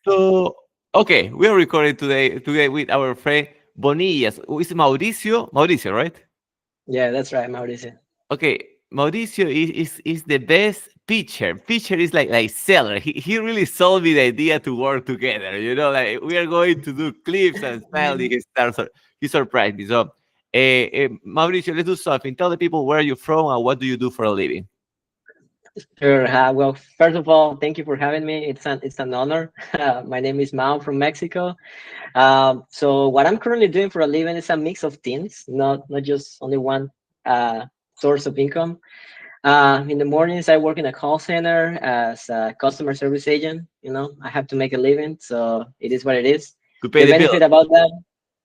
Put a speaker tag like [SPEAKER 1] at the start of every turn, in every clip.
[SPEAKER 1] So, okay, we are recording today with our friend Bonillas. Is Mauricio? Mauricio, right?
[SPEAKER 2] Yeah, that's right, Mauricio.
[SPEAKER 1] Okay, Mauricio is the best pitcher. Pitcher is like seller. He really sold me the idea to work together. Like we are going to do clips and suddenly he surprised me. So, Mauricio, let's do something. Tell the people where you're from and what do you do for a living.
[SPEAKER 2] Sure. Well, first of all, thank you for having me. It's an honor. My name is Mao from Mexico. So what I'm currently doing for a living is a mix of things, not just only one uh, source of income. In the mornings, I work in a call center as a customer service agent. I have to make a living, so it is what it is.
[SPEAKER 1] To pay
[SPEAKER 2] The
[SPEAKER 1] the bills.
[SPEAKER 2] benefit about that,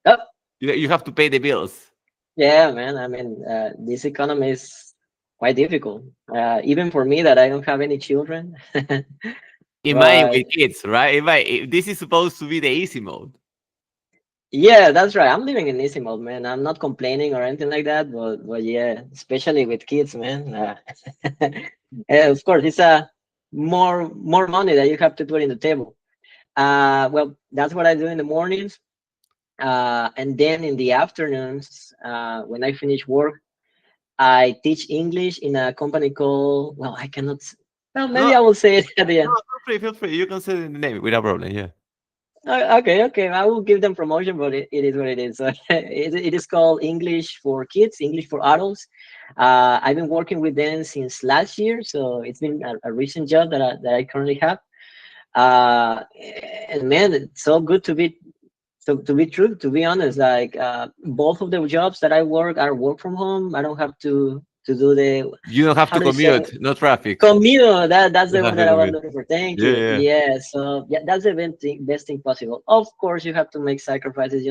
[SPEAKER 2] oh,
[SPEAKER 1] You have to pay the bills.
[SPEAKER 2] yeah, man. I mean, this economy is quite difficult, even for me that I don't have any children.
[SPEAKER 1] Imagine
[SPEAKER 2] But
[SPEAKER 1] with kids, right? This is supposed to be the easy mode.
[SPEAKER 2] yeah, that's right. I'm living in easy mode, man. I'm not complaining or anything like that. But yeah, especially with kids, man. Of course, it's a more money that you have to put in the table. Well, that's what I do in the mornings. And then in the afternoons, when I finish work, I teach English in a company called, well, I cannot, well,
[SPEAKER 1] No,
[SPEAKER 2] maybe I will say it at the
[SPEAKER 1] no,
[SPEAKER 2] end.
[SPEAKER 1] feel free, feel free. You can say the name without problem. Yeah.
[SPEAKER 2] Okay. I will give them promotion, but it is what it is. So it is called English for Kids, English for Adults. I've been working with them since last year, so it's been a recent job that I currently have. Uh, and man, it's so good to be true, to be honest. Like both of the jobs that I work are work from home. I don't have to do the,
[SPEAKER 1] You don't have
[SPEAKER 2] how
[SPEAKER 1] to
[SPEAKER 2] do you say,
[SPEAKER 1] commute. No traffic.
[SPEAKER 2] Camino, that's
[SPEAKER 1] You
[SPEAKER 2] the
[SPEAKER 1] don't
[SPEAKER 2] word
[SPEAKER 1] have to
[SPEAKER 2] that I was
[SPEAKER 1] commute.
[SPEAKER 2] looking for. Thank
[SPEAKER 1] Yeah,
[SPEAKER 2] you.
[SPEAKER 1] yeah.
[SPEAKER 2] Yeah, so yeah, that's the best thing possible. Of course, you have to make sacrifices,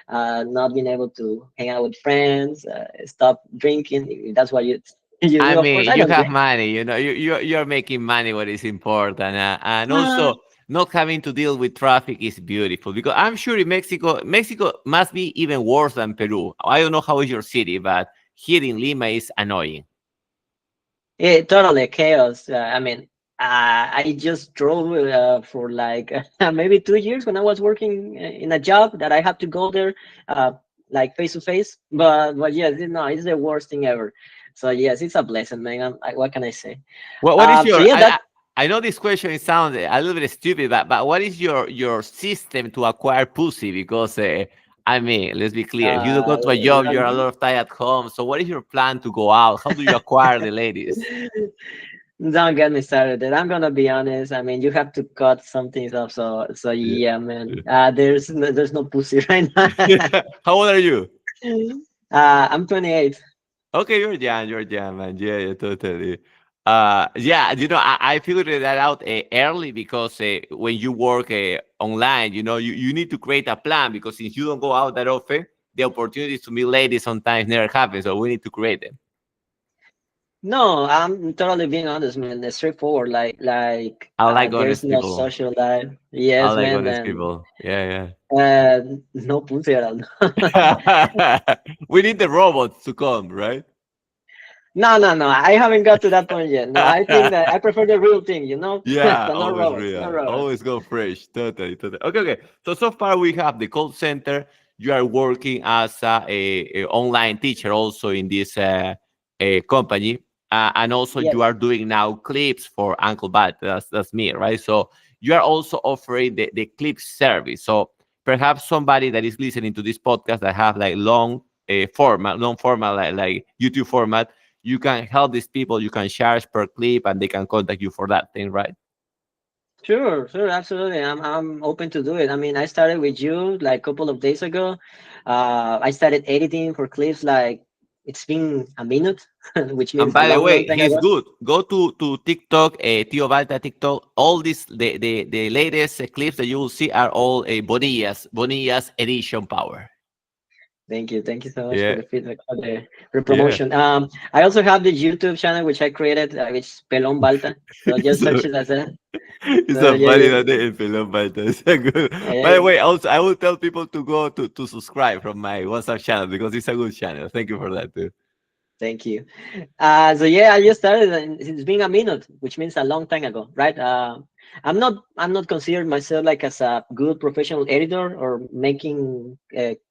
[SPEAKER 2] not being able to hang out with friends, stop drinking. If that's what you you
[SPEAKER 1] I
[SPEAKER 2] do. Of course,
[SPEAKER 1] mean,
[SPEAKER 2] I
[SPEAKER 1] you
[SPEAKER 2] don't
[SPEAKER 1] have
[SPEAKER 2] drink.
[SPEAKER 1] money. You're making money. What is important, and
[SPEAKER 2] Uh,
[SPEAKER 1] also not having to deal with traffic is beautiful because I'm sure in Mexico must be even worse than Peru. I don't know how is your city, but here in Lima is annoying.
[SPEAKER 2] totally chaos. I mean, I just drove for like maybe 2 years when I was working in a job that I had to go there, uh, like face to face. But yes, no, it's the worst thing ever. So yes, it's a blessing, man. What can I say?
[SPEAKER 1] What is
[SPEAKER 2] So
[SPEAKER 1] your
[SPEAKER 2] yeah, that
[SPEAKER 1] I know this question sounds a little bit stupid, but what is your system to acquire pussy? Because I mean, let's be clear. You don't go
[SPEAKER 2] uh,
[SPEAKER 1] to a job. You're a lot of time at home. So what is your plan to go out? How do you acquire the ladies?
[SPEAKER 2] don't get me started. I'm gonna be honest. I mean, you have to cut some things off. So
[SPEAKER 1] Yeah.
[SPEAKER 2] yeah, man. There's no pussy right now.
[SPEAKER 1] Yeah. How old are you?
[SPEAKER 2] I'm 28.
[SPEAKER 1] Okay, you're young, man. Yeah, yeah, totally. Yeah, I figured that out early because when you work online, you need to create a plan because since you don't go out that often, the opportunities to meet ladies sometimes never happen. So we need to create them.
[SPEAKER 2] No, I'm totally being honest, man. It's straightforward.
[SPEAKER 1] I like
[SPEAKER 2] There's
[SPEAKER 1] honest
[SPEAKER 2] no
[SPEAKER 1] people.
[SPEAKER 2] social life.
[SPEAKER 1] I
[SPEAKER 2] Yes,
[SPEAKER 1] like
[SPEAKER 2] man.
[SPEAKER 1] honest
[SPEAKER 2] And
[SPEAKER 1] people. Yeah,
[SPEAKER 2] no pussy at all.
[SPEAKER 1] yeah. We need the robots to come, right?
[SPEAKER 2] No. I haven't got to that point yet. No, I think that I prefer the real thing.
[SPEAKER 1] Yeah,
[SPEAKER 2] But no
[SPEAKER 1] always
[SPEAKER 2] robots. No
[SPEAKER 1] real.
[SPEAKER 2] robots.
[SPEAKER 1] Always go fresh. Totally, totally. Okay. So far we have the call center. You are working as a online teacher also in this company, and also you
[SPEAKER 2] Yes.
[SPEAKER 1] are doing now clips for Uncle Bat. That's me, right? So you are also offering the clip service. So perhaps somebody that is listening to this podcast that have like long format like YouTube format, you can help these people. You can charge per clip, and they can contact you for that thing, right?
[SPEAKER 2] Sure, absolutely. I'm open to do it. I mean, I started with you like a couple of days ago. I started editing for clips like it's been a minute, which
[SPEAKER 1] And
[SPEAKER 2] means a
[SPEAKER 1] by the
[SPEAKER 2] long
[SPEAKER 1] way,
[SPEAKER 2] time
[SPEAKER 1] he's
[SPEAKER 2] ago.
[SPEAKER 1] good. Go to TikTok, Tio Balta TikTok. All these the latest clips that you will see are all a Bonillas edition power.
[SPEAKER 2] Thank you so much for
[SPEAKER 1] Yeah,
[SPEAKER 2] the feedback, for the
[SPEAKER 1] yeah.
[SPEAKER 2] promotion. I also have the YouTube channel which I created, which is Pelon Balta. So just search
[SPEAKER 1] so,
[SPEAKER 2] it as that.
[SPEAKER 1] it's
[SPEAKER 2] So
[SPEAKER 1] so
[SPEAKER 2] yeah,
[SPEAKER 1] funny
[SPEAKER 2] yeah,
[SPEAKER 1] that they Pelon Balta. It's a good. By the
[SPEAKER 2] yeah.
[SPEAKER 1] way, also I will tell people to go to subscribe from my WhatsApp channel because it's a good channel. Thank you for that too.
[SPEAKER 2] Thank you. So yeah, I just started, and it's been a minute, which means a long time ago, right? I'm not considering myself like as a good professional editor or making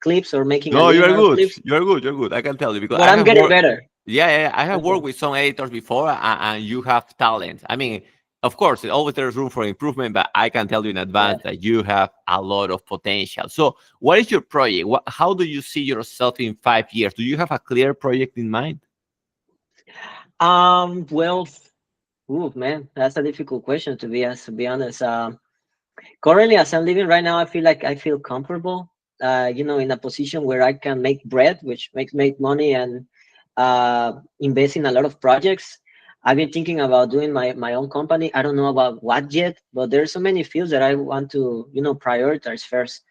[SPEAKER 2] clips or making a
[SPEAKER 1] No, you
[SPEAKER 2] living
[SPEAKER 1] are
[SPEAKER 2] out of
[SPEAKER 1] good.
[SPEAKER 2] clips,
[SPEAKER 1] You are good. You're good. I can tell you because
[SPEAKER 2] but
[SPEAKER 1] I
[SPEAKER 2] I'm
[SPEAKER 1] have
[SPEAKER 2] getting
[SPEAKER 1] worked.
[SPEAKER 2] better.
[SPEAKER 1] Yeah, yeah, yeah, I have
[SPEAKER 2] Okay.
[SPEAKER 1] worked with some editors before, and you have talent. I mean, of course, always there's room for improvement, but I can tell you in
[SPEAKER 2] Yeah.
[SPEAKER 1] advance that you have a lot of potential. So, what is your project? How do you see yourself in 5 years? Do you have a clear project in mind?
[SPEAKER 2] Well, ooh, man, that's a difficult question to be honest. Currently, as I'm living right now, I feel like I feel comfortable. In a position where I can make bread, which makes make money and invest in a lot of projects. I've been thinking about doing my own company. I don't know about what yet, but there's so many fields that I want to prioritize first.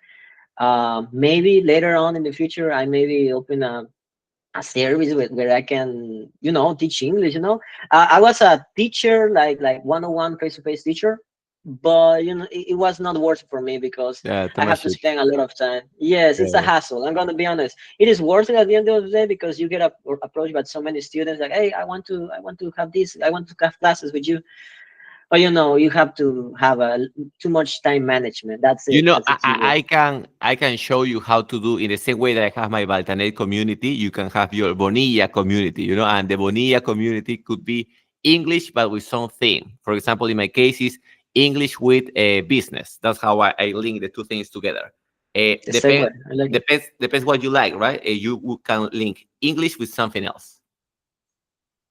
[SPEAKER 2] Maybe later on in the future, I maybe open a service where I can, teach English. I was a teacher, like 101 face-to-face teacher, but it was not worth it for me because
[SPEAKER 1] Yeah, too
[SPEAKER 2] I have
[SPEAKER 1] much
[SPEAKER 2] to
[SPEAKER 1] shit.
[SPEAKER 2] spend a lot of time. Yes, it's a
[SPEAKER 1] Yeah.
[SPEAKER 2] hassle. I'm gonna be honest. It is worth it at the end of the day because you get approached by so many students like, hey, I want to have this, I want to have classes with you. But you have to have a too much time management. That's
[SPEAKER 1] You
[SPEAKER 2] it.
[SPEAKER 1] know,
[SPEAKER 2] That's the key word.
[SPEAKER 1] I can show you how to do in the same way that I have my Baltanet community. You can have your Bonilla community, and the Bonilla community could be English but with some theme. For example, in my case, is English with a business. That's how I link the two things together.
[SPEAKER 2] The same way. I like it.
[SPEAKER 1] Depends what you like, right? Can link English with something else.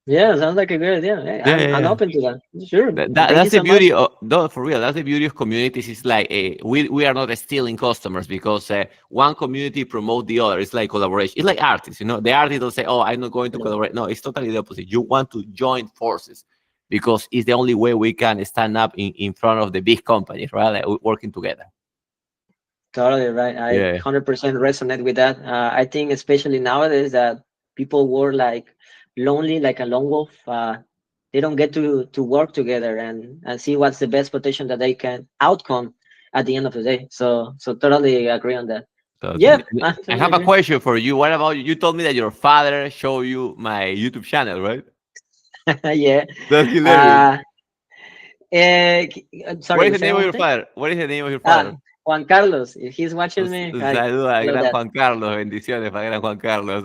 [SPEAKER 2] Yeah, sounds like a good idea. Hey,
[SPEAKER 1] Yeah,
[SPEAKER 2] I'm
[SPEAKER 1] yeah,
[SPEAKER 2] I'm
[SPEAKER 1] yeah.
[SPEAKER 2] open to that. Sure. Thank you
[SPEAKER 1] That's the
[SPEAKER 2] so much.
[SPEAKER 1] beauty of, no, for real, that's the beauty of communities. Is like we are not stealing customers because one community promote the other. It's like collaboration. It's like artists, the artist will say, oh, I'm not going to collaborate. No, it's totally the opposite. You want to join forces because it's the only way we can stand up in front of the big companies, right? Like, working together.
[SPEAKER 2] Totally right. I
[SPEAKER 1] Yeah.
[SPEAKER 2] 100% resonate with that. I think especially nowadays that people were like lonely, like a lone wolf. They don't get to work together and see what's the best potential that they can outcome at the end of the day. So totally agree on that. Yeah,
[SPEAKER 1] Totally.
[SPEAKER 2] I
[SPEAKER 1] I
[SPEAKER 2] totally
[SPEAKER 1] have a
[SPEAKER 2] agree.
[SPEAKER 1] question for you. What about you? You told me that your father showed you my YouTube channel, right?
[SPEAKER 2] Yeah.
[SPEAKER 1] That's hilarious.
[SPEAKER 2] Uh,
[SPEAKER 1] What
[SPEAKER 2] sorry,
[SPEAKER 1] is the
[SPEAKER 2] say
[SPEAKER 1] name
[SPEAKER 2] one
[SPEAKER 1] of
[SPEAKER 2] more
[SPEAKER 1] your
[SPEAKER 2] thing.
[SPEAKER 1] father? What is the name of your
[SPEAKER 2] Ah,
[SPEAKER 1] father?
[SPEAKER 2] Juan Carlos, if he's watching
[SPEAKER 1] Un
[SPEAKER 2] me,
[SPEAKER 1] saludo a
[SPEAKER 2] hello
[SPEAKER 1] gran
[SPEAKER 2] that.
[SPEAKER 1] Juan Carlos, bendiciones para gran Juan Carlos.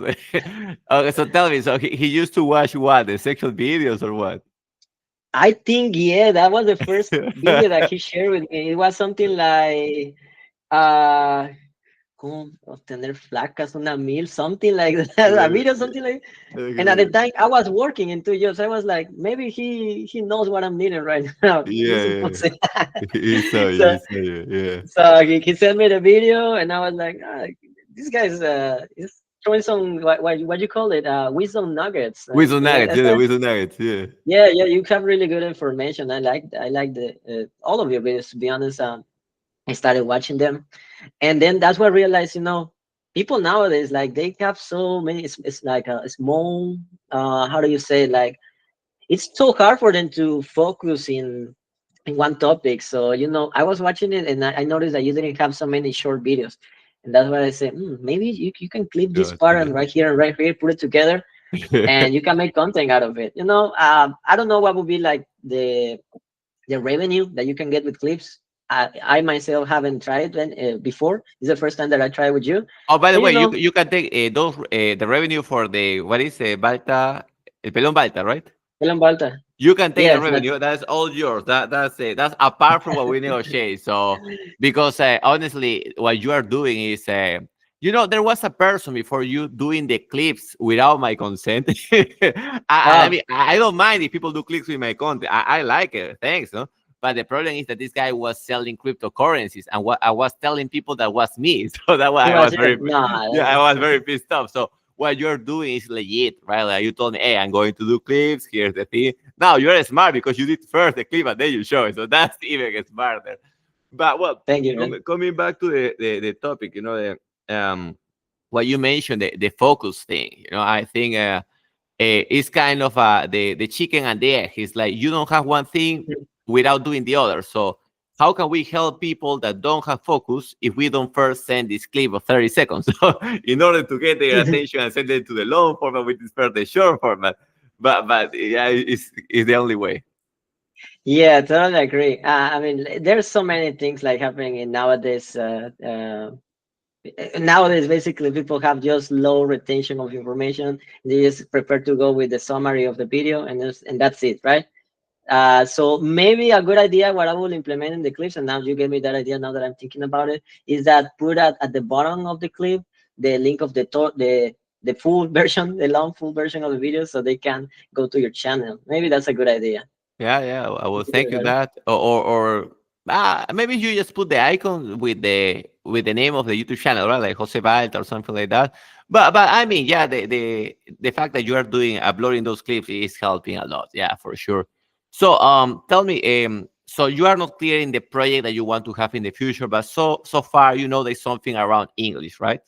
[SPEAKER 1] Okay, so tell me, so he used to watch what, the sexual videos or what?
[SPEAKER 2] I think yeah, that was the first video that he shared with me. It was something like uh "Cómo obtener flacas una mil," something like that. A video, something like. And at the
[SPEAKER 1] Okay.
[SPEAKER 2] time, I was working in 2 years. I was like, maybe he knows what I'm needing right now. You
[SPEAKER 1] Yeah, yeah.
[SPEAKER 2] suppose it.
[SPEAKER 1] He saw you,
[SPEAKER 2] so
[SPEAKER 1] he saw you, yeah.
[SPEAKER 2] so he sent me the video, and I was like, this guy's is throwing some what you call it wisdom nuggets.
[SPEAKER 1] Weasel
[SPEAKER 2] Yeah,
[SPEAKER 1] Nuggets,
[SPEAKER 2] that's
[SPEAKER 1] yeah, the Weasel Nuggets, yeah.
[SPEAKER 2] yeah. You have really good information. I like the all of your videos. To be honest, I started watching them, and then that's what I realized. People nowadays like they have so many. It's like a small. How do you say it? Like it's so hard for them to focus in one topic. So I was watching it and I noticed that you didn't have so many short videos, and that's why I said maybe you can clip this part and right here, put it together,
[SPEAKER 1] Yeah.
[SPEAKER 2] and you can make content out of it. I don't know what would be like the revenue that you can get with clips. I myself haven't tried it before. It's the first time that I try with you,
[SPEAKER 1] Oh, by the
[SPEAKER 2] and
[SPEAKER 1] way, you can take those the revenue for the what is Balta, el pelón Balta, right?
[SPEAKER 2] Pelon Balta.
[SPEAKER 1] You can take the
[SPEAKER 2] Yes, that's
[SPEAKER 1] revenue. That's all yours. That's it. That's apart from what we negotiate. So because honestly, what you are doing is, there was a person before you doing the clips without my consent. I
[SPEAKER 2] oh
[SPEAKER 1] mean, I don't mind if people do clips with my content. I like it. Thanks, no. But the problem is that this guy was selling cryptocurrencies, and what I was telling people that was me. So that why
[SPEAKER 2] it
[SPEAKER 1] I
[SPEAKER 2] was
[SPEAKER 1] was
[SPEAKER 2] you.
[SPEAKER 1] very, yeah, I
[SPEAKER 2] Nah,
[SPEAKER 1] was very pissed off. So what you're doing is legit, right? Like you told me, hey, I'm going to do clips. Here's the thing. Now you're smart because you did first the clip and then you show it. So that's even smarter. But well,
[SPEAKER 2] thank you, man.
[SPEAKER 1] coming back to the topic, what you mentioned, the focus thing. I think it's kind of the chicken and the egg. It's like you don't have one thing without doing the other. So how can we help people that don't have focus if we don't first send this clip of 30 seconds? So in order to get their attention and send them to the long format, which is first the short format. But yeah, it's the only way.
[SPEAKER 2] Yeah, totally agree. I mean, there's so many things like happening in nowadays. Nowadays, basically, people have just low retention of information. They just prefer to go with the summary of the video, and that's it, right? So maybe a good idea, what I will implement in the clips, and now you gave me that idea. Now that I'm thinking about it, is that put at the bottom of the clip the link of the full version, the long full version of the video, so they can go to your channel. Maybe that's a good idea.
[SPEAKER 1] Yeah, yeah, I will
[SPEAKER 2] What do you
[SPEAKER 1] thank
[SPEAKER 2] think
[SPEAKER 1] you
[SPEAKER 2] about it?
[SPEAKER 1] that. Or maybe you just put the icon with the name of the YouTube channel, right? Like Jose Balta or something like that. But I mean, yeah, the fact that you are doing uploading those clips is helping a lot. Yeah, for sure. So tell me, so you are not clear in the project that you want to have in the future, but so far you know there's something around English, right?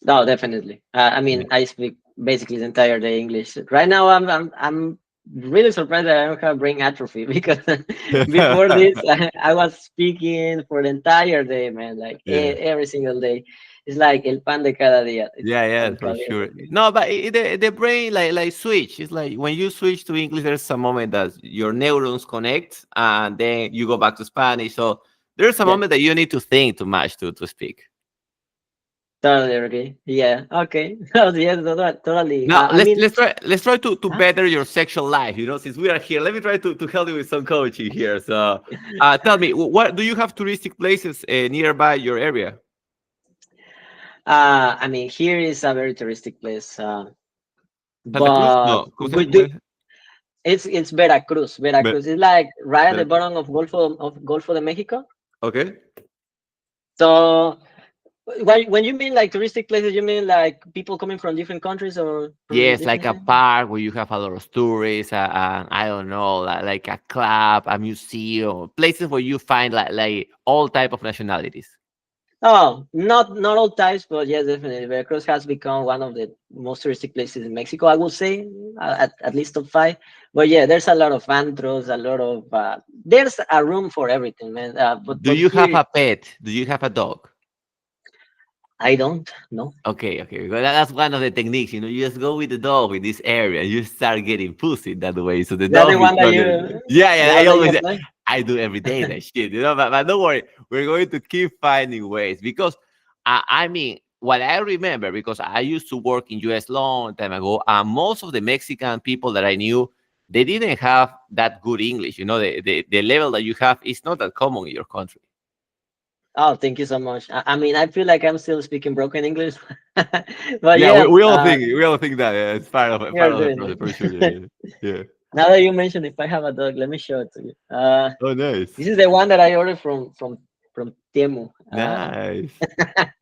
[SPEAKER 2] No, definitely. I mean, I speak basically the entire day English. Right now, I'm really surprised that I don't have brain atrophy because before
[SPEAKER 1] Yeah.
[SPEAKER 2] this, I was speaking for the entire day, man, like
[SPEAKER 1] Yeah.
[SPEAKER 2] every single day. It's like el pan de cada día. It's
[SPEAKER 1] Yeah, yeah,
[SPEAKER 2] como
[SPEAKER 1] for
[SPEAKER 2] caliente.
[SPEAKER 1] sure. No, but the brain like switch. It's like when you switch to English, there's a moment that your neurons connect, and then you go back to Spanish. So there's a
[SPEAKER 2] Yeah,
[SPEAKER 1] moment that you need to think too much to speak.
[SPEAKER 2] totally agree. Yeah, okay. Oh, yes, totally.
[SPEAKER 1] Now
[SPEAKER 2] I mean,
[SPEAKER 1] let's try to
[SPEAKER 2] huh?
[SPEAKER 1] better your sexual life. You know, since we are here, let me try to help you with some coaching here. So, tell me, what do you have touristic places nearby your area?
[SPEAKER 2] I mean, here is a very touristic place,
[SPEAKER 1] Santa Cruz?
[SPEAKER 2] but
[SPEAKER 1] No, ¿cómo se
[SPEAKER 2] we
[SPEAKER 1] llama? ¿Cómo
[SPEAKER 2] do.
[SPEAKER 1] es?
[SPEAKER 2] It's Veracruz.
[SPEAKER 1] Ver-
[SPEAKER 2] Veracruz is like right at the
[SPEAKER 1] Veracruz.
[SPEAKER 2] bottom of Golfo de Mexico.
[SPEAKER 1] Okay.
[SPEAKER 2] So when you mean like touristic places, you mean like people coming from different countries or from
[SPEAKER 1] Yes,
[SPEAKER 2] different
[SPEAKER 1] like a
[SPEAKER 2] things?
[SPEAKER 1] park where you have a lot of tourists, I don't know, like a club, a museum, places where you find like all type of nationalities.
[SPEAKER 2] Oh, not all types, but yes, definitely. Veracruz has become one of the most touristic places in Mexico. I would say at least top five. But yeah, there's a lot of antros, a lot of there's a room for everything, man.
[SPEAKER 1] Do
[SPEAKER 2] But
[SPEAKER 1] you have
[SPEAKER 2] here
[SPEAKER 1] a pet? Do you have a dog?
[SPEAKER 2] I don't know.
[SPEAKER 1] Okay, okay. Because that's one of the techniques. You know, you just go with the dog in this area. You start getting pussy that way. So the
[SPEAKER 2] Is that the
[SPEAKER 1] dog
[SPEAKER 2] one that
[SPEAKER 1] becomes.
[SPEAKER 2] you
[SPEAKER 1] Yeah,
[SPEAKER 2] the
[SPEAKER 1] yeah. I
[SPEAKER 2] one that you
[SPEAKER 1] always,
[SPEAKER 2] apply?
[SPEAKER 1] I do every day that shit. You know, but don't worry. We're going to keep finding ways because, I mean, what I remember because I used to work in US long time ago. Most of the Mexican people that I knew, they didn't have that good English. You know, the level that you have is not that common in your country.
[SPEAKER 2] Oh, thank you so much. I mean, I feel like I'm still speaking broken English, but
[SPEAKER 1] Yeah,
[SPEAKER 2] yeah,
[SPEAKER 1] we all think that it's
[SPEAKER 2] we
[SPEAKER 1] part
[SPEAKER 2] are
[SPEAKER 1] of the
[SPEAKER 2] doing
[SPEAKER 1] process for sure.
[SPEAKER 2] it.
[SPEAKER 1] Yeah, yeah. Yeah.
[SPEAKER 2] Now that you mentioned, if I have a dog, let me show it to you.
[SPEAKER 1] Oh, nice.
[SPEAKER 2] This is the one that I ordered from Temu.
[SPEAKER 1] Nice.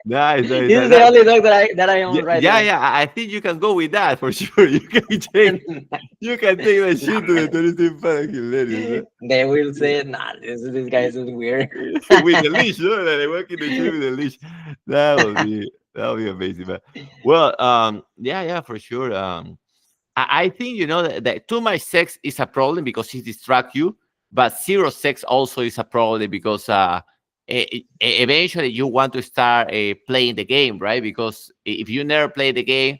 [SPEAKER 1] Nice, nice.
[SPEAKER 2] This is the only dog that I own
[SPEAKER 1] Yeah,
[SPEAKER 2] right
[SPEAKER 1] yeah,
[SPEAKER 2] now.
[SPEAKER 1] yeah. I think you can go with that for sure. You can take that
[SPEAKER 2] Nah,
[SPEAKER 1] shit to the
[SPEAKER 2] man.
[SPEAKER 1] touristy park. Hilarious,
[SPEAKER 2] They will
[SPEAKER 1] huh?
[SPEAKER 2] say, "Nah, this guy is weird."
[SPEAKER 1] With the leash, no? Like they walk in the street with the leash. That would be amazing, man. Well, yeah, yeah, for sure. I think you know that too much sex is a problem because it distracts you, but zero sex also is a problem because eventually you want to start playing the game, right? Because if you never play the game,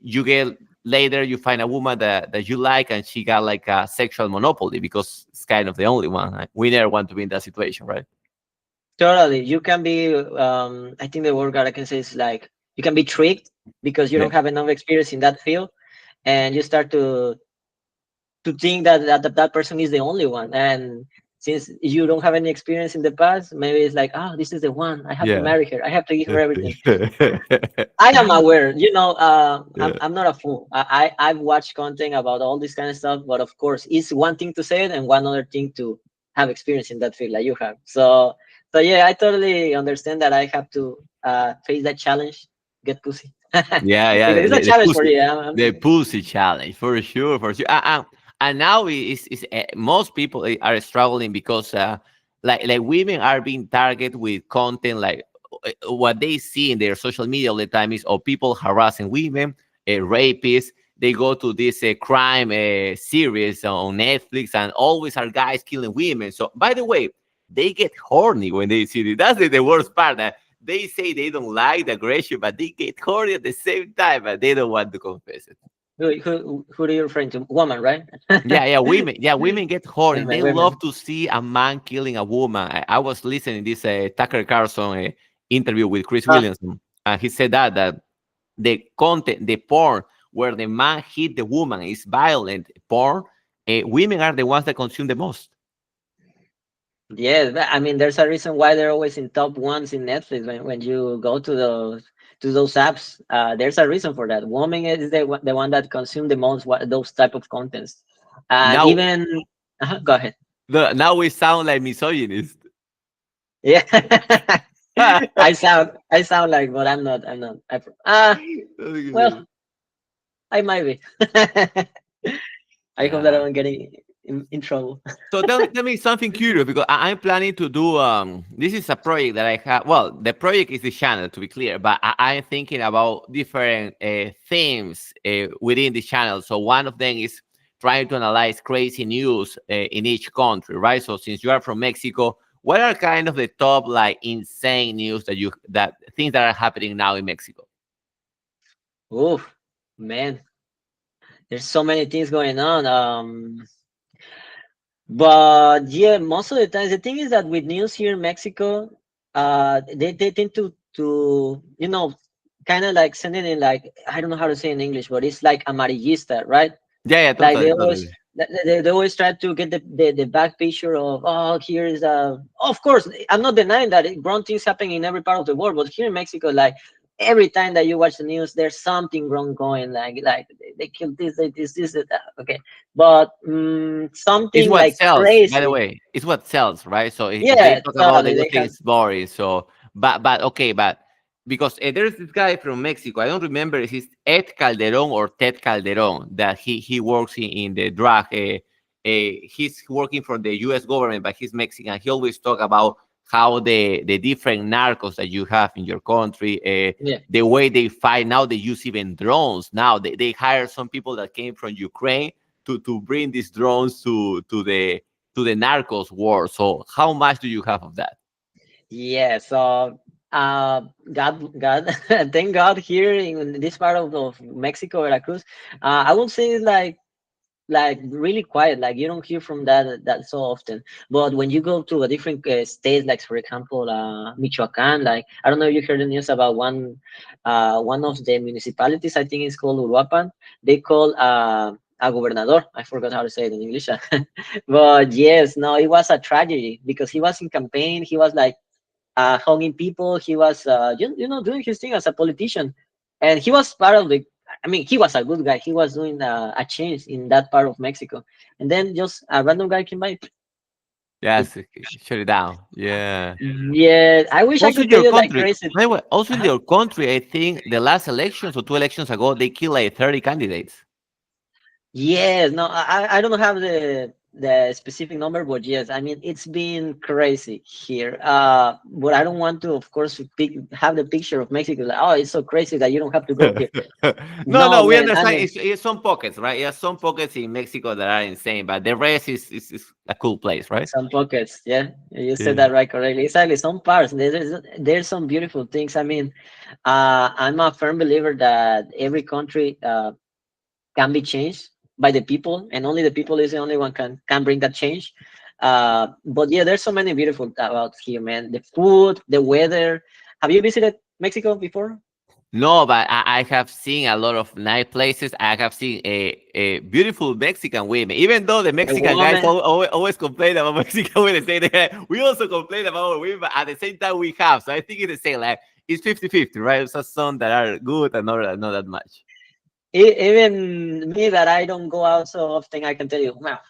[SPEAKER 1] you get later you find a woman that you like and she got like a sexual monopoly because it's kind of the only one. Right? We never want to be in that situation, right?
[SPEAKER 2] Totally. You can be. I think the word that I can say is like you can be tricked because you
[SPEAKER 1] Yeah,
[SPEAKER 2] don't have enough experience in that field, and you start to think that person is the only one. And since you don't have any experience in the past, maybe it's like, oh, this is the one. I have to
[SPEAKER 1] yeah.
[SPEAKER 2] marry her. I have to give her everything.
[SPEAKER 1] Yeah.
[SPEAKER 2] I am aware,
[SPEAKER 1] Yeah.
[SPEAKER 2] I'm not a fool. I've watched content about all this kind of stuff, but of course, it's one thing to say it and one other thing to have experience in that field like you have. So yeah, I totally understand that I have to face that challenge, get pussy,
[SPEAKER 1] Yeah, yeah,
[SPEAKER 2] because it's a challenge for you.
[SPEAKER 1] the pussy challenge for sure, for sure. And now most people are struggling because like women are being targeted with content like what they see in their social media all the time is people harassing women, rapists. They go to this crime series on Netflix, and always are guys killing women. So, by the way, they get horny when they see it. That's the worst part. They say they don't like the aggression, but they get horny at the same time, but they don't want to confess it.
[SPEAKER 2] Who are you referring to? Woman, right?
[SPEAKER 1] Yeah, women. Yeah, women get horny.
[SPEAKER 2] Women,
[SPEAKER 1] They love
[SPEAKER 2] women.
[SPEAKER 1] to see a man killing a woman. I was listening this Tucker Carlson interview with Chris
[SPEAKER 2] Ah,
[SPEAKER 1] Williamson, and he said that the content, the porn where the man hit the woman is violent porn. Women are the ones that consume the most.
[SPEAKER 2] yes, but I mean, there's a reason why they're always in top ones in Netflix when you go to those apps. There's a reason for that. Woman is the one that consume the most those type of contents, and
[SPEAKER 1] Now,
[SPEAKER 2] even go ahead.
[SPEAKER 1] now we sound like misogynists.
[SPEAKER 2] Yeah, I sound like, but I'm not. I'm not. Well, I might be. I hope that I
[SPEAKER 1] Yeah.
[SPEAKER 2] don't get in trouble.
[SPEAKER 1] So tell me something curious because I'm planning to do this is a project that I have. Well, the project is the channel to be clear, but I'm thinking about different themes within the channel. So one of them is trying to analyze crazy news in each country, right? So since you are from Mexico, what are kind of the top like insane news that things that are happening now in Mexico?
[SPEAKER 2] Oof, man, there's so many things going on. But yeah, most of the times the thing is that with news here in Mexico, they tend to kind of like sending in, like, I don't know how to say in English, but it's like amarillista, right?
[SPEAKER 1] Yeah, yeah,
[SPEAKER 2] Like
[SPEAKER 1] totally, totally.
[SPEAKER 2] they always try to get the back picture of, oh, here is of course, I'm not denying that wrong things happen in every part of the world, but here in Mexico, like, every time that you watch the news there's something wrong going, like they killed this, this that. Okay, but
[SPEAKER 1] It's
[SPEAKER 2] something
[SPEAKER 1] what
[SPEAKER 2] like
[SPEAKER 1] sells, by the
[SPEAKER 2] crazy.
[SPEAKER 1] way. It's what sells, right? So if they
[SPEAKER 2] Yeah,
[SPEAKER 1] talk about the
[SPEAKER 2] totally,
[SPEAKER 1] good
[SPEAKER 2] they have.
[SPEAKER 1] things, boring. So, but okay, but because there's this guy from Mexico. I don't remember if it's Ed Calderon or Ted Calderon that he works in the drug. He's working for the U.S. government, but he's Mexican. He always talk about how the different narcos that you have in your country,
[SPEAKER 2] Yeah.
[SPEAKER 1] the way they fight now. They use even drones. Now they hire some people that came from Ukraine to bring these drones to the narcos war. So how much do you have of that?
[SPEAKER 2] Yeah, so God, thank God here in this part of Mexico, Veracruz, I would say it's like really quiet. Like, you don't hear from that so often. But when you go to a different states, like for example, Michoacan, like, I don't know if you heard the news about one of the municipalities. I think it's called Uruapan. They call a gobernador. I forgot how to say it in English. But yes, no, it was a tragedy because he was in campaign. He was like hugging people. He was, doing his thing as a politician, and he was part of the. I mean, he was a good guy. He was doing a change in that part of Mexico, and then just a random guy came by. It,
[SPEAKER 1] Yes, shut it down. Yeah.
[SPEAKER 2] yeah, I wish I
[SPEAKER 1] Also in
[SPEAKER 2] could tell
[SPEAKER 1] your
[SPEAKER 2] you like
[SPEAKER 1] country,
[SPEAKER 2] crazy.
[SPEAKER 1] by the way, also in
[SPEAKER 2] Uh-huh.
[SPEAKER 1] your country, I think the last elections or two elections ago, they killed like 30 candidates.
[SPEAKER 2] Yes, no, I don't have the specific number, but yes, I mean, it's been crazy here. But I don't want to, of course, have the picture of Mexico like, oh, it's so crazy that you don't have to go here.
[SPEAKER 1] No,
[SPEAKER 2] No,
[SPEAKER 1] no, we
[SPEAKER 2] man. I
[SPEAKER 1] understand.
[SPEAKER 2] mean,
[SPEAKER 1] It's some pockets, right? Yeah, some pockets in Mexico that are insane, but the rest is a cool place, right?
[SPEAKER 2] some pockets, yeah, you said
[SPEAKER 1] Yeah.
[SPEAKER 2] that right correctly. Exactly, some parts. There's some beautiful things. I mean, I'm a firm believer that every country can be changed by the people, and only the people is the only one can bring that change. But yeah, there's so many beautiful about here, man. The food, the weather. Have you visited Mexico before?
[SPEAKER 1] No, but I have seen a lot of nice places. I have seen a beautiful Mexican women. Even though the
[SPEAKER 2] The
[SPEAKER 1] Mexican guys
[SPEAKER 2] woman.
[SPEAKER 1] always complain about Mexican women, say that we also complain about women, but at the same time we have. So I think it's the same. Like it's 50-50, right? So some that are good and not that much.
[SPEAKER 2] Even me that I don't go out so often, I can tell you, well,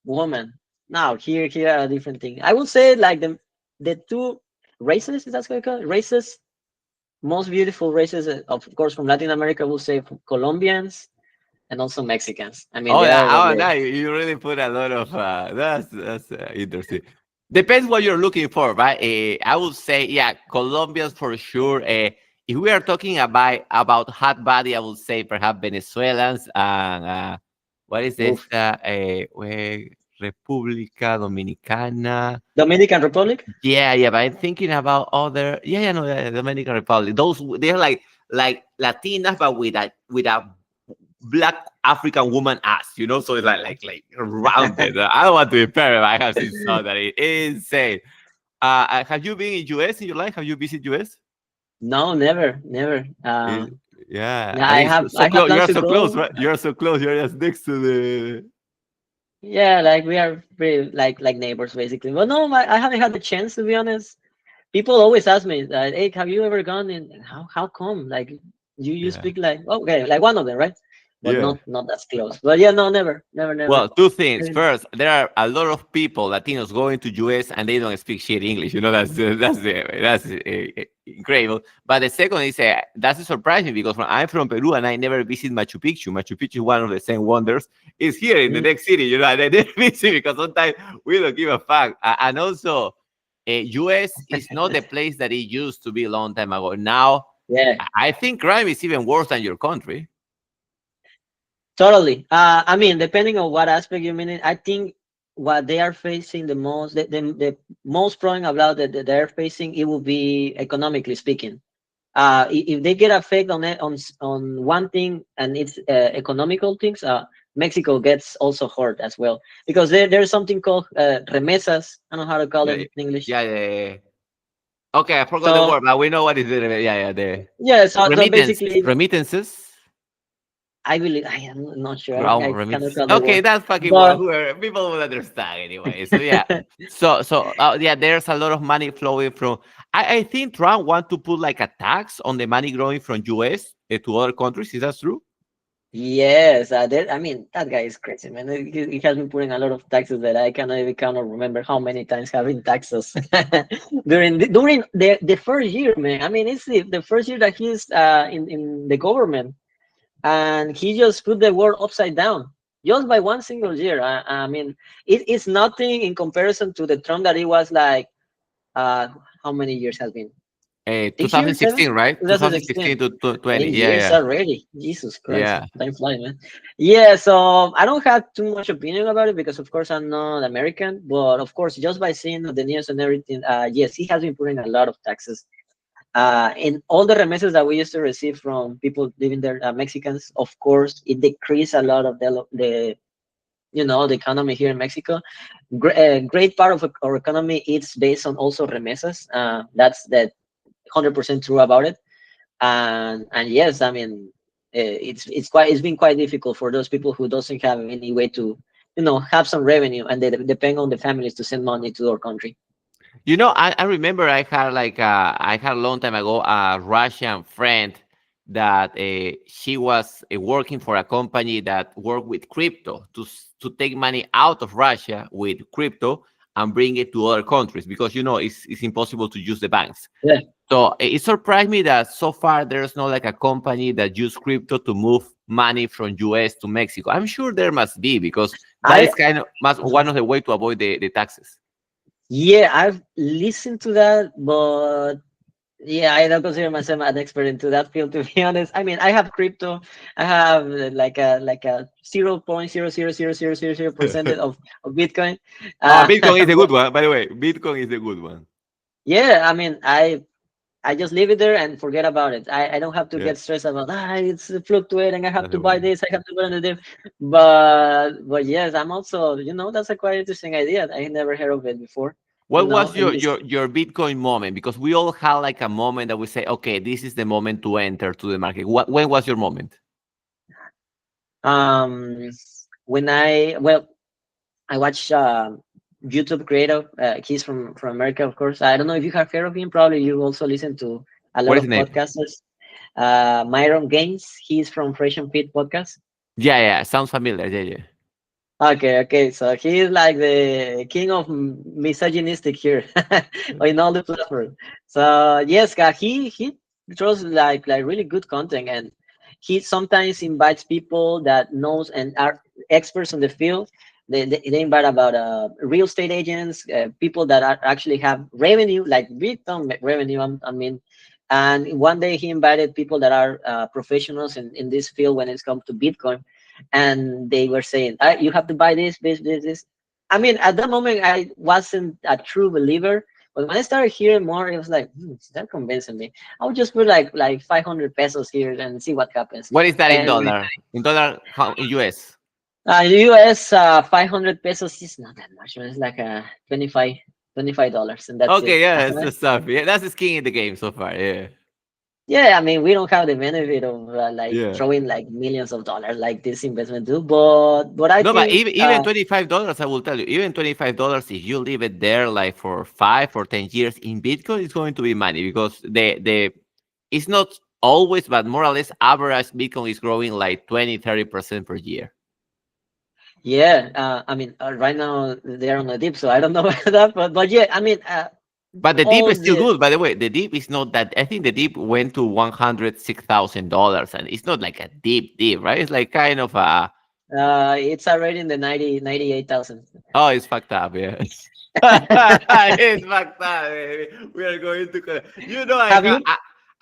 [SPEAKER 2] woman. Now here are a different thing. I would say like the two races, is that what you call it? Races, most beautiful races, of course, from Latin America, we'll say Colombians and also Mexicans. I mean,
[SPEAKER 1] Oh,
[SPEAKER 2] they are
[SPEAKER 1] now you really put a lot of that's interesting. Depends what you're looking for, right? I would say, yeah, Colombians for sure. If we are talking about hot body, I would say perhaps Venezuelans and what is this?
[SPEAKER 2] oof.
[SPEAKER 1] República Dominicana.
[SPEAKER 2] Dominican Republic.
[SPEAKER 1] Yeah, yeah, but I'm thinking about other. Yeah, yeah, no, yeah, Dominican Republic. They're like Latinas, but with a black African woman ass, you know? So it's like rounded. I don't want to be perfect. I have seen some that is insane. Have you been in US in your life? Have you visited US?
[SPEAKER 2] No, never, never.
[SPEAKER 1] It, yeah,
[SPEAKER 2] Yeah,
[SPEAKER 1] I mean, so, so
[SPEAKER 2] I have
[SPEAKER 1] close. You
[SPEAKER 2] plans
[SPEAKER 1] are
[SPEAKER 2] to
[SPEAKER 1] so close,
[SPEAKER 2] go.
[SPEAKER 1] right? You are so close. You're just next to the.
[SPEAKER 2] Yeah, like we are pretty like neighbors basically. But no, I haven't had the chance to be honest. People always ask me, "Hey, have you ever gone in? How come? Like you
[SPEAKER 1] Yeah,
[SPEAKER 2] speak like okay, like one of them, right? But
[SPEAKER 1] yeah.
[SPEAKER 2] not that close. But yeah, no, never, never, never.
[SPEAKER 1] Well, two things.
[SPEAKER 2] And
[SPEAKER 1] First, there are a lot of people, Latinos, going to US and they don't speak shit English. You know, that's incredible. But the second is that's surprising because I'm from Peru and I never visit Machu Picchu. Machu Picchu is one of the same wonders. It's here in the
[SPEAKER 2] mm,
[SPEAKER 1] next city. You know, and I never visit because sometimes we don't give a fuck. And also, US is not the place that it used to be a long time ago. Now,
[SPEAKER 2] yeah,
[SPEAKER 1] I think crime is even worse than your country.
[SPEAKER 2] totally. I mean, depending on what aspect you mean, it, I think what they are facing the most, the most problem about that they're facing, it will be economically speaking. If they get affected on it on one thing and it's economical things, Mexico gets also hurt as well because there's something called remesas. I don't know how to call
[SPEAKER 1] Yeah,
[SPEAKER 2] them in English.
[SPEAKER 1] yeah, yeah, yeah, yeah. Okay, I forgot the
[SPEAKER 2] So
[SPEAKER 1] word, but we know what is the yeah, the
[SPEAKER 2] yeah, so basically,
[SPEAKER 1] remittances.
[SPEAKER 2] I believe I am not sure.
[SPEAKER 1] Oh,
[SPEAKER 2] I cannot
[SPEAKER 1] remittances.
[SPEAKER 2] call the
[SPEAKER 1] Okay,
[SPEAKER 2] word,
[SPEAKER 1] that's fucking word.
[SPEAKER 2] but
[SPEAKER 1] Who people will understand anyway. So yeah, yeah, there's a lot of money flowing from. I think Trump want to put like a tax on the money growing from US to other countries. Is that true?
[SPEAKER 2] yes, I mean that guy is crazy, man. He has been putting a lot of taxes that I cannot even kind of remember how many times having taxes during the first year, man. I mean, it's the first year that he's in the government, and he just put the world upside down just by one single year. I mean, it's nothing in comparison to the Trump that he was like. Uh, how many years has been? 6 years, 7?
[SPEAKER 1] 2016, right? 2016
[SPEAKER 2] 2016.
[SPEAKER 1] to 20.
[SPEAKER 2] 8 years
[SPEAKER 1] Yeah,
[SPEAKER 2] already. Jesus Christ,
[SPEAKER 1] yeah,
[SPEAKER 2] time flies, man. Yeah, so I don't have too much opinion about it because, of course, I'm not American. But of course, just by seeing the news and everything, yes, he has been putting a lot of taxes. And all the remittances that we used to receive from people living there, Mexicans, of course, it decreased a lot of the the economy here in Mexico. Great part of our economy is based on also remesas. That's that 100% true about it. And yes, I mean, it's been quite difficult for those people who doesn't have any way to have some revenue and they depend on the families to send money to our country.
[SPEAKER 1] you know, I remember I had a long time ago a Russian friend that she was working for a company that worked with crypto to take money out of Russia with crypto and bring it to other countries because you know it's impossible to use the banks.
[SPEAKER 2] Yeah,
[SPEAKER 1] So it surprised me that so far there's not like a company that use crypto to move money from US to Mexico. I'm sure there must be because that
[SPEAKER 2] I
[SPEAKER 1] is kind of one of the way to avoid the taxes.
[SPEAKER 2] yeah, I've listened to that, but yeah, I don't consider myself an expert into that field to be honest. I mean, I have crypto. I have like a 0.0000000% of Bitcoin.
[SPEAKER 1] Bitcoin is a
[SPEAKER 2] But
[SPEAKER 1] good one, by the way. Bitcoin is a good one.
[SPEAKER 2] yeah, I mean, I just leave it there and forget about it. I don't have to
[SPEAKER 1] Yeah,
[SPEAKER 2] get stressed about it's fluctuating. I have
[SPEAKER 1] that's
[SPEAKER 2] to
[SPEAKER 1] the
[SPEAKER 2] buy
[SPEAKER 1] one.
[SPEAKER 2] this. I have to buy the dip. But yes, I'm also that's a quite interesting idea. I never heard of it before.
[SPEAKER 1] What was
[SPEAKER 2] And this
[SPEAKER 1] your Bitcoin moment? Because we all had like a moment that we say, okay, this is the moment to enter to the market. When was your moment?
[SPEAKER 2] um when I watch YouTube creator. He's from America, of course. I don't know if you have heard of him. Probably you also listen to a lot
[SPEAKER 1] What is
[SPEAKER 2] of
[SPEAKER 1] the name?
[SPEAKER 2] podcasters. Myron Gaines. He's from Fresh and Fit podcast.
[SPEAKER 1] Yeah, yeah, sounds familiar. Yeah, yeah.
[SPEAKER 2] Okay, okay. So he is like the king of misogynistic here in all the platforms. So yes, he throws like really good content, and he sometimes invites people that knows and are experts in the field. They invite about real estate agents, people that are actually have revenue, like big time revenue. I mean, and one day he invited people that are professionals in this field when it's come to Bitcoin, and they were saying, "You have to buy this, this, this, this." I mean, at that moment, I wasn't a true believer But when I started hearing more, it was like, that convincing me. I would just put like 500 pesos here and see what happens.
[SPEAKER 1] What is that in
[SPEAKER 2] And
[SPEAKER 1] dollar? In dollar, how in US?
[SPEAKER 2] US, 500 pesos is not that much. It's like 25 $25, and that's it.
[SPEAKER 1] Okay, yeah, that's the stuff. Yeah, that's the skin in the game so far. Yeah,
[SPEAKER 2] Yeah, I mean, we don't have the benefit of like
[SPEAKER 1] yeah.
[SPEAKER 2] throwing like millions of dollars like this investment do, but I
[SPEAKER 1] No, but
[SPEAKER 2] think
[SPEAKER 1] even $25, I will tell you, even $25, if you leave it there like for 5 or 10 years in Bitcoin, it's going to be money because the it's not always, but more or less average Bitcoin is growing like 20-30% per year.
[SPEAKER 2] yeah, I mean, right now they're on the dip, so I don't know about that, but yeah, I mean,
[SPEAKER 1] But the dip
[SPEAKER 2] all
[SPEAKER 1] is still
[SPEAKER 2] the
[SPEAKER 1] good. By the way, the dip is not that. I think the dip went to $106,000, and it's not like a deep, right? It's like kind of a.
[SPEAKER 2] it's already in the 98,000.
[SPEAKER 1] Oh, it's fucked up. Yeah, it's fucked up. Baby. We are going to. I
[SPEAKER 2] Have
[SPEAKER 1] have.
[SPEAKER 2] you?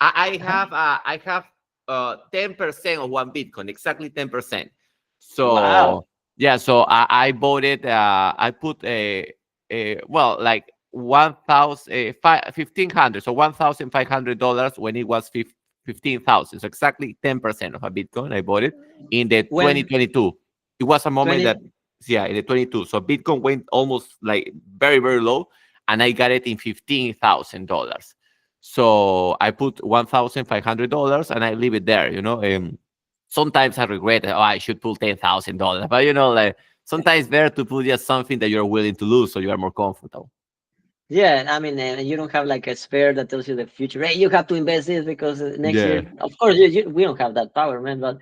[SPEAKER 2] Uh-huh.
[SPEAKER 1] I have 10% of one Bitcoin, exactly 10%.
[SPEAKER 2] Wow.
[SPEAKER 1] So yeah, so I bought it. I put a well, like 1,500, so $1,500 when it was 15,000. So exactly 10% of a Bitcoin. I bought it in the
[SPEAKER 2] When
[SPEAKER 1] 2022. It was a moment
[SPEAKER 2] 20?
[SPEAKER 1] that, yeah, in the 22. So Bitcoin went almost like very low, and I got it in $15,000. So I put $1,500 and I leave it there. Sometimes I regret it. Oh, I should put $10,000, but like sometimes better to put just something that you're willing to lose, so you are more comfortable.
[SPEAKER 2] Yeah, I mean, you don't have like a spare that tells you the future. Hey, you have to invest this because next
[SPEAKER 1] Yeah,
[SPEAKER 2] year, of course, we don't have that power, man. But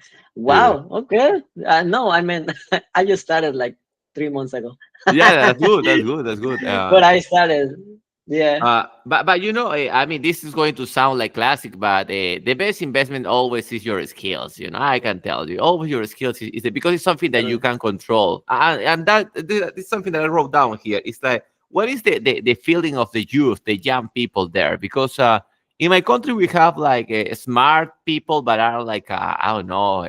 [SPEAKER 1] yeah,
[SPEAKER 2] wow, okay. No, I mean, I just started like 3 months ago.
[SPEAKER 1] yeah. That's good. That's good. That's good.
[SPEAKER 2] But I started, yeah.
[SPEAKER 1] But I mean, this is going to sound like classic, but the best investment always is your skills. I can tell you, always your skills because it's something that you
[SPEAKER 2] Totally.
[SPEAKER 1] can control, and that is something that I wrote down here. It's like, what is the feeling of the youth, the young people there? Because in my country we have like smart people, but are like I don't know.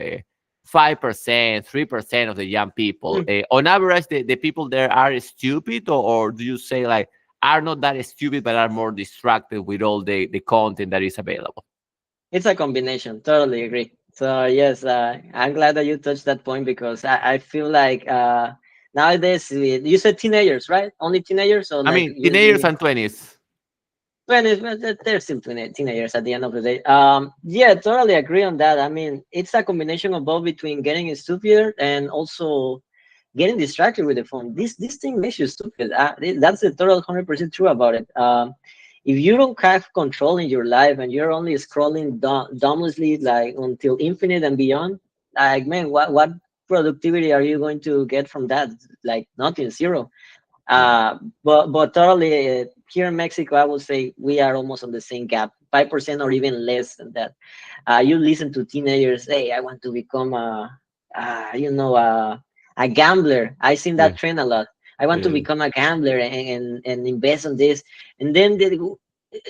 [SPEAKER 1] 5%, 3% of the young people.
[SPEAKER 2] Mm.
[SPEAKER 1] On average, the people there are stupid, or do you say like are not that stupid, but are more distracted with all the content that is available?
[SPEAKER 2] It's a combination. Totally agree. So yes, I'm glad that you touched that point because I feel like nowadays you said teenagers, right? Only teenagers, or
[SPEAKER 1] I
[SPEAKER 2] like
[SPEAKER 1] mean, teenagers and 20s.
[SPEAKER 2] Well, they're still teenagers at the end of the day. Yeah, totally agree on that. I mean, it's a combination of both between getting stupider and also getting distracted with the phone. This thing makes you stupid. That's the total 100% true about it. If you don't have control in your life and you're only scrolling dumbly like until infinite and beyond, like man, what productivity are you going to get from that? Like nothing, zero.
[SPEAKER 1] Yeah,
[SPEAKER 2] But totally here in Mexico, I would say we are almost on the same gap, 5% or even less than that. You listen to teenagers, hey, I want to become a gambler. I seen
[SPEAKER 1] yeah,
[SPEAKER 2] that trend a lot. I want to
[SPEAKER 1] yeah,
[SPEAKER 2] become a gambler and invest in this, and then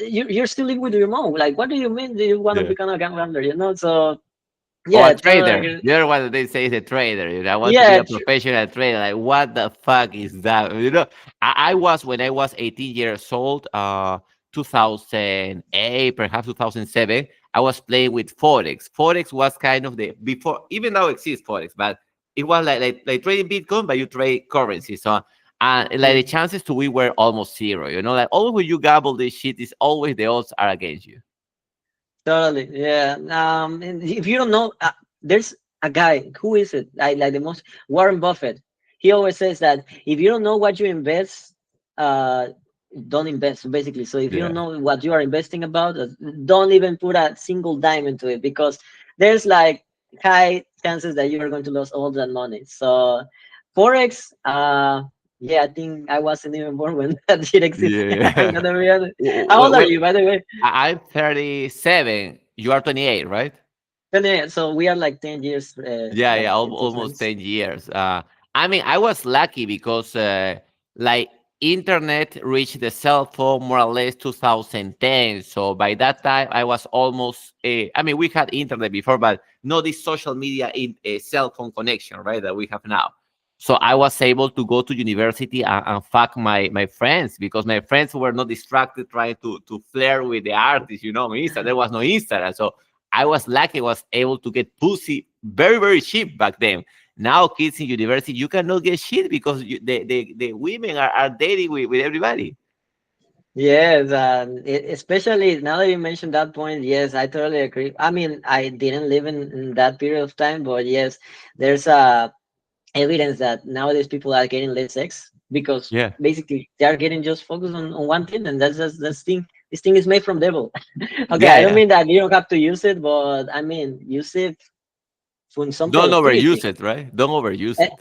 [SPEAKER 2] you're still living with your mom. Like, what do you mean? Do you want to
[SPEAKER 1] yeah.
[SPEAKER 2] become a gambler? So
[SPEAKER 1] Or a
[SPEAKER 2] yeah, totally
[SPEAKER 1] trader.
[SPEAKER 2] agree.
[SPEAKER 1] The other one that they say is a trader. I want to be
[SPEAKER 2] Yeah,
[SPEAKER 1] a professional trader. Like, what the fuck is that? I was, when I was 18 years old, 2008, perhaps 2007, I was playing with Forex. Forex was kind of the before, even now exists Forex, but it was like trading Bitcoin, but you trade currency. So, and like the
[SPEAKER 2] mm,
[SPEAKER 1] chances to win were almost zero. Like always when you gamble, this shit is always the odds are against you.
[SPEAKER 2] totally. Yeah. And if you don't know, there's a guy. Who is it? Like the most Warren Buffett. He always says that if you don't know what you invest, uh, don't invest. Basically, so if you don't
[SPEAKER 1] Yeah.
[SPEAKER 2] know what you are investing about, don't even put a single dime into it because there's like high chances that you are going to lose all that money. So forex, yeah, I think I wasn't even born when that did exist. I'm
[SPEAKER 1] Yeah.
[SPEAKER 2] gonna be honest. How old are you, by the way?
[SPEAKER 1] I'm 37. You are 28, right?
[SPEAKER 2] Yeah, so we are like 10 years,
[SPEAKER 1] Yeah, yeah,
[SPEAKER 2] like
[SPEAKER 1] almost
[SPEAKER 2] difference.
[SPEAKER 1] 10 years. I mean, I was lucky because, like, internet reached the cell phone more or less 2010. So by that time, I was almost, I mean, we had internet before, but not this social media in a cell phone connection, right, that we have now. So I was able to go to university and fuck my friends, because my friends were not distracted trying to flirt with the artists, on Insta. There was no Instagram. So I was lucky, I was able to get pussy very, very cheap back then. Now kids in university, you cannot get shit because the women are dating with everybody.
[SPEAKER 2] Yes, especially now that you mentioned that point, yes, I totally agree. I mean, I didn't live in that period of time, but yes, there's evidence that nowadays people are getting less sex because
[SPEAKER 1] Yeah.
[SPEAKER 2] basically they are getting just focused on one thing, and that's just this thing. This thing is made from devil. Okay,
[SPEAKER 1] Yeah,
[SPEAKER 2] I don't
[SPEAKER 1] yeah.
[SPEAKER 2] mean that you don't have to use it, but I mean use it for some
[SPEAKER 1] Don't overuse
[SPEAKER 2] productivity.
[SPEAKER 1] it, right? Don't overuse
[SPEAKER 2] Eh,
[SPEAKER 1] it.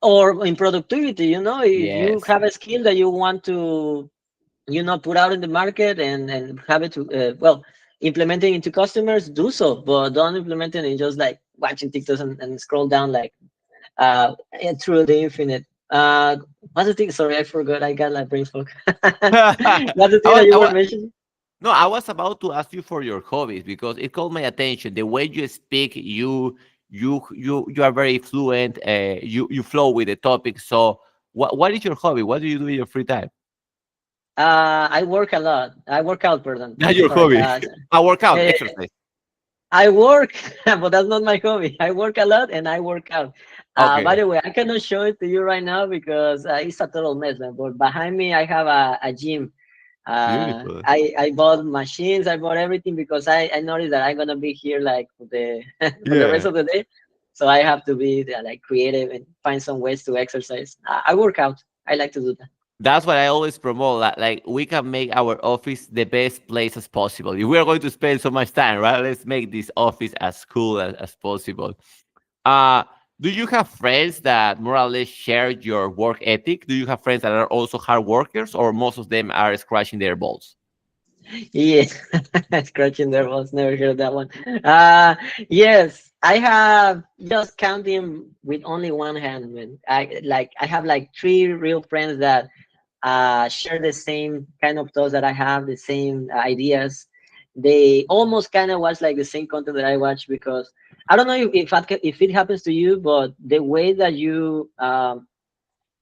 [SPEAKER 2] or in productivity, if you
[SPEAKER 1] Yes.
[SPEAKER 2] have a skill that you want to put out in the market and have it to well implementing into customers, do so, but don't implement it and just like watching TikToks and scroll down like through the infinite. What's the thing? Sorry, I forgot. I got like brain fog.
[SPEAKER 1] I
[SPEAKER 2] What's the thing that
[SPEAKER 1] was,
[SPEAKER 2] you
[SPEAKER 1] I
[SPEAKER 2] were
[SPEAKER 1] was,
[SPEAKER 2] mentioning?
[SPEAKER 1] no, I was about to ask you for your hobbies because it caught my attention. The way you speak, you are very fluent. You flow with the topic. So, what is your hobby? What do you do in your free time?
[SPEAKER 2] I work a lot. I work out, pardon.
[SPEAKER 1] That's your
[SPEAKER 2] Sorry.
[SPEAKER 1] hobby. I work out,
[SPEAKER 2] Eh,
[SPEAKER 1] exercise.
[SPEAKER 2] I work, but that's not my hobby. I work a lot and I work out. By
[SPEAKER 1] Okay,
[SPEAKER 2] the way, I cannot show it to you right now because it's a total mess, man. But behind me, I have a gym.
[SPEAKER 1] beautiful.
[SPEAKER 2] I bought machines, I bought everything because I noticed that I'm gonna be here like for the for the rest
[SPEAKER 1] Yeah.
[SPEAKER 2] of the day. So I have to be like creative and find some ways to exercise. I work out. I like to do that.
[SPEAKER 1] That's what I always promote. Like we can make our office the best place as possible. If we are going to spend so much time, right? Let's make this office as cool as possible. Uh, do you have friends that more or less share your work ethic? Do you have friends that are also hard workers, or most of them are scratching their balls?
[SPEAKER 2] Yeah, scratching their balls. Never heard that one. Yes, I have just counting with only one hand, man. I have like three real friends that share the same kind of thoughts that I have, the same ideas. They almost kind of watch like the same content that I watch because I don't know if it happens to you, but the way that you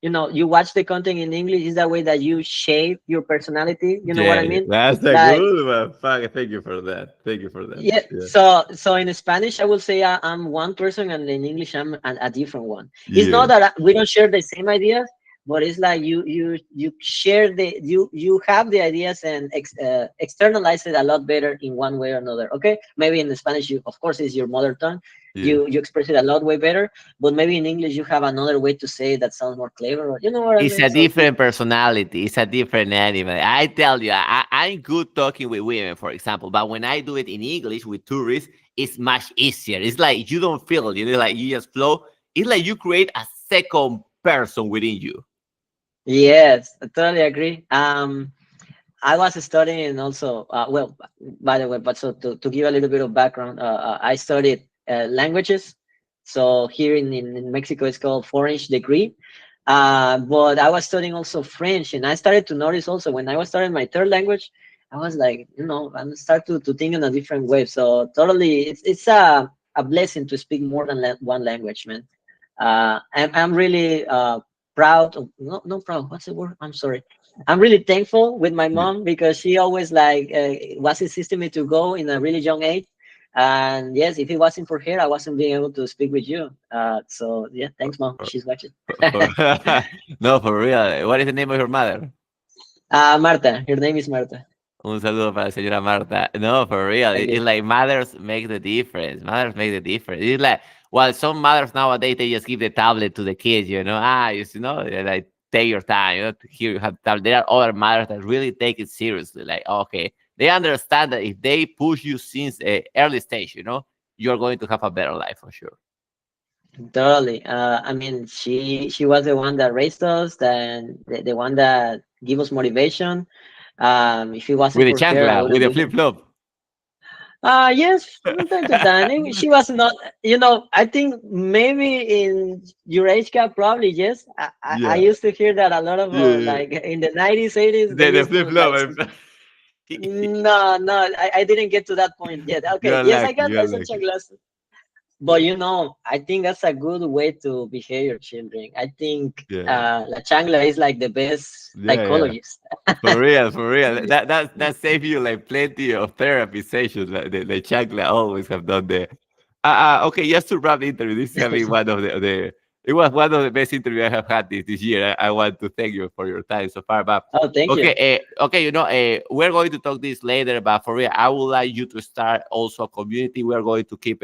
[SPEAKER 2] watch the content in English is that way that you shape your personality. You know what I
[SPEAKER 1] Yeah,
[SPEAKER 2] mean?
[SPEAKER 1] that's a
[SPEAKER 2] Like
[SPEAKER 1] good one. Fuck, thank you for that. Thank you for that.
[SPEAKER 2] yeah,
[SPEAKER 1] Yeah.
[SPEAKER 2] so in Spanish, I will say I'm one person, and in English, I'm a different one. It's not
[SPEAKER 1] Yeah.
[SPEAKER 2] that we don't share the same ideas, but it's like you share you have the ideas and externalize it a lot better in one way or another. Okay, maybe in the Spanish, you of course is your mother tongue.
[SPEAKER 1] Yeah.
[SPEAKER 2] You express it a lot way better, but maybe in English you have another way to say it that sounds more clever. Or, you know what I
[SPEAKER 1] It's
[SPEAKER 2] mean?
[SPEAKER 1] a
[SPEAKER 2] So
[SPEAKER 1] different personality. It's a different animal. I tell you, I'm good talking with women, for example, but when I do it in English with tourists, it's much easier. It's like you don't feel it. Like you just flow. It's like you create a second person within you.
[SPEAKER 2] yes, I totally agree. I was studying also, well, by the way, but so to give a little bit of background, I studied languages. So here in Mexico, it's called Foreign degree. But I was studying also French, and I started to notice also when I was studying my third language, I was like, I start to think in a different way. So totally, it's a blessing to speak more than one language, man. I'm really proud of, no proud, what's the word, I'm sorry, I'm really thankful with my
[SPEAKER 1] Yeah.
[SPEAKER 2] mom because she always like was insisting me to go in a really young age. And yes, if it wasn't for her, I wasn't being able to speak with you. So yeah, thanks, mom.
[SPEAKER 1] For,
[SPEAKER 2] She's watching.
[SPEAKER 1] for, no, for real. What is the name of your mother?
[SPEAKER 2] Marta. Her name is Marta.
[SPEAKER 1] Un saludo para la señora Marta. No, for real.
[SPEAKER 2] Thank
[SPEAKER 1] It's
[SPEAKER 2] you.
[SPEAKER 1] like mothers make the difference. Mothers make the difference. It's like, well, some mothers nowadays, they just give the tablet to the kids, they're like, take your time, here you have the tablet. There are other mothers that really take it seriously. Like, okay, they understand that if they push you since a early stage, you're going to have a better life for sure.
[SPEAKER 2] Totally. I mean, she was the one that raised us, and the one that gave us motivation. If it wasn't
[SPEAKER 1] With the
[SPEAKER 2] for her, I
[SPEAKER 1] chancla, with
[SPEAKER 2] wouldn't
[SPEAKER 1] the
[SPEAKER 2] be here.
[SPEAKER 1] flip flop.
[SPEAKER 2] Yes, from time to time. She was not, I think maybe in your age gap, probably, yes. I
[SPEAKER 1] Yeah.
[SPEAKER 2] used to hear that a lot of,
[SPEAKER 1] Yeah. Yeah.
[SPEAKER 2] like, in the 90s, 80s, they
[SPEAKER 1] The
[SPEAKER 2] used
[SPEAKER 1] flip
[SPEAKER 2] to, like,
[SPEAKER 1] flop.
[SPEAKER 2] no, I didn't get to that point yet. Okay,
[SPEAKER 1] You're
[SPEAKER 2] yes, I
[SPEAKER 1] lucky.
[SPEAKER 2] got
[SPEAKER 1] You're
[SPEAKER 2] some
[SPEAKER 1] lucky.
[SPEAKER 2] sunglasses. But I think that's a good way to behave your children. I think
[SPEAKER 1] Yeah,
[SPEAKER 2] La Changla is like the best
[SPEAKER 1] yeah, yeah.
[SPEAKER 2] psychologist.
[SPEAKER 1] For real, for real. That saves you like plenty of therapy sessions. Like the Chakla always have done there. Okay, just to wrap the interview, this has been one of the it was one of the best interviews I have had this year. I want to thank you for your time so far. But
[SPEAKER 2] Oh, thank you.
[SPEAKER 1] okay, okay, we're going to talk this later. But for real, I would like you to start also a community. We're going to keep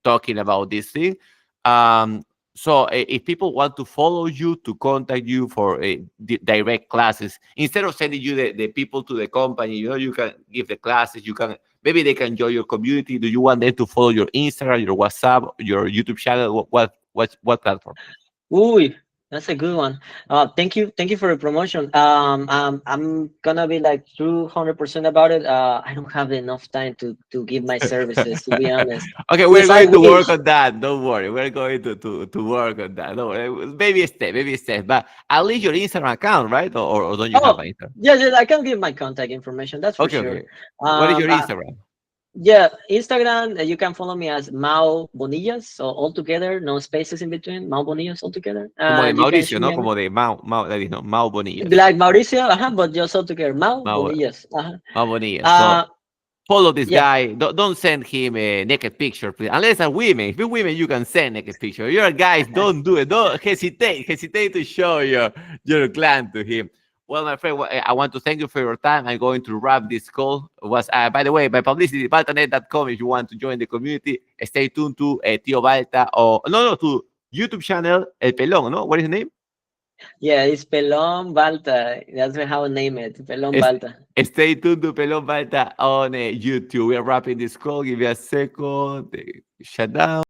[SPEAKER 1] talking about this thing. Um, so if people want to follow you, to contact you for direct classes, instead of sending you the people to the company, you can give the classes. You can maybe they can join your community. Do you want them to follow your Instagram, your WhatsApp, your YouTube channel? What platform?
[SPEAKER 2] Ooh, that's a good one. Thank you for the promotion. I'm gonna be like 200% about it. I don't have enough time to give my services, to be honest.
[SPEAKER 1] Okay, we're
[SPEAKER 2] Yes, I
[SPEAKER 1] going to
[SPEAKER 2] wish.
[SPEAKER 1] work on that. Don't worry. We're going to work on that. Don't worry. Maybe step, maybe step. But at least your Instagram account, right? Or don't you have
[SPEAKER 2] Oh,
[SPEAKER 1] an Instagram?
[SPEAKER 2] yeah, yeah, I can give my contact information. That's for
[SPEAKER 1] Okay,
[SPEAKER 2] sure.
[SPEAKER 1] okay. What is your
[SPEAKER 2] Uh,
[SPEAKER 1] Instagram?
[SPEAKER 2] yeah, Instagram. You can follow me as Mau Bonillas, so all together, no spaces in between. Mau Bonillas all together.
[SPEAKER 1] Como de
[SPEAKER 2] And you can
[SPEAKER 1] Mauricio,
[SPEAKER 2] shoot me
[SPEAKER 1] ¿no?
[SPEAKER 2] a
[SPEAKER 1] Como de Mau, that is, no, Mau Bonillas.
[SPEAKER 2] like Mauricio, but just all together. Mau
[SPEAKER 1] Mau,
[SPEAKER 2] Bonillas.
[SPEAKER 1] Mau Bonillas. So
[SPEAKER 2] Uh,
[SPEAKER 1] follow this
[SPEAKER 2] yeah.
[SPEAKER 1] guy. Don't send him a naked picture, please. Unless are women. If you're women, you can send naked picture. If you're guys, don't do it. Don't hesitate to show your gland to him. Well, my friend, I want to thank you for your time. I'm going to wrap this call. Was by the way, my publicity baltanet.com. If you want to join the community, stay tuned to Tio Balta or no to YouTube channel El Pelón. No, what is the name?
[SPEAKER 2] Yeah, it's Pelon Balta. That's how I name it. Pelon
[SPEAKER 1] Es-
[SPEAKER 2] Balta.
[SPEAKER 1] Stay tuned to Pelón Balta on YouTube. We are wrapping this call. Give me a second. Shut down.